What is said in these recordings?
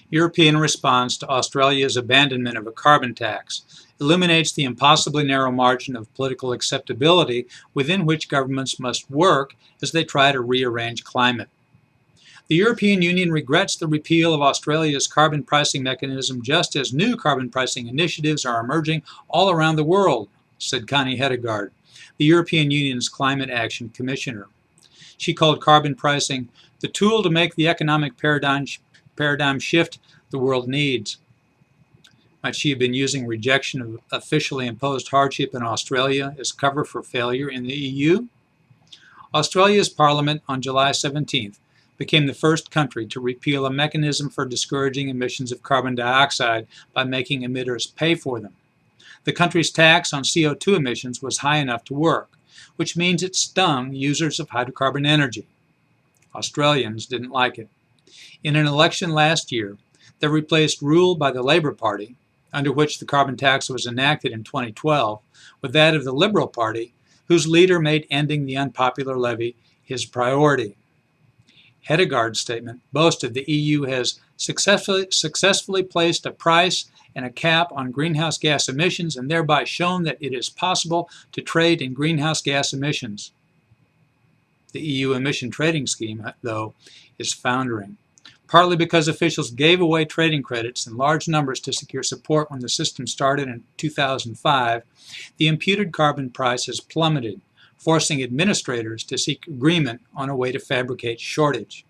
European response to Australia's abandonment of a carbon tax illuminates the impossibly narrow margin of political acceptability within which governments must work as they try to rearrange climate. The European Union regrets the repeal of Australia's carbon pricing mechanism just as new carbon pricing initiatives are emerging all around the world, said Connie Hedegaard, the European Union's Climate Action Commissioner. She called carbon pricing the tool to make the economic paradigm shift the world needs. Might she have been using rejection of officially imposed hardship in Australia as cover for failure in the EU? Australia's Parliament on July 17th became the first country to repeal a mechanism for discouraging emissions of carbon dioxide by making emitters pay for them. The country's tax on CO2 emissions was high enough to work, which means it stung users of hydrocarbon energy. Australians didn't like it. In an election last year that replaced rule by the Labour Party, under which the carbon tax was enacted in 2012, with that of the Liberal Party, whose leader made ending the unpopular levy his priority. Hedegaard's statement boasted the EU has successfully placed a price and a cap on greenhouse gas emissions and thereby shown that it is possible to trade in greenhouse gas emissions. The EU emission trading scheme, though, is foundering, partly because officials gave away trading credits in large numbers to secure support when the system started in 2005. The imputed carbon price has plummeted, forcing administrators to seek agreement on a way to fabricate shortage.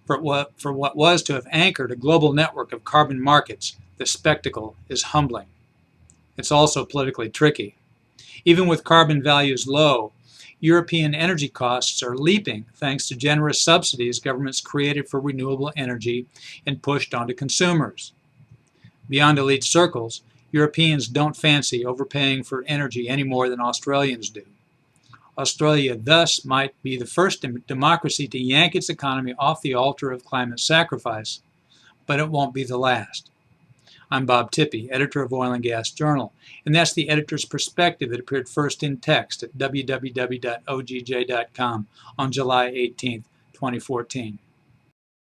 For what was to have anchored a global network of carbon markets, the spectacle is humbling. It's also politically tricky. Even with carbon values low, European energy costs are leaping thanks to generous subsidies governments created for renewable energy and pushed onto consumers. Beyond elite circles, Europeans don't fancy overpaying for energy any more than Australians do. Australia thus might be the first democracy to yank its economy off the altar of climate sacrifice, but it won't be the last. I'm Bob Tippie, editor of Oil and Gas Journal, and that's the editor's perspective that appeared first in text at www.ogj.com on July 18, 2014.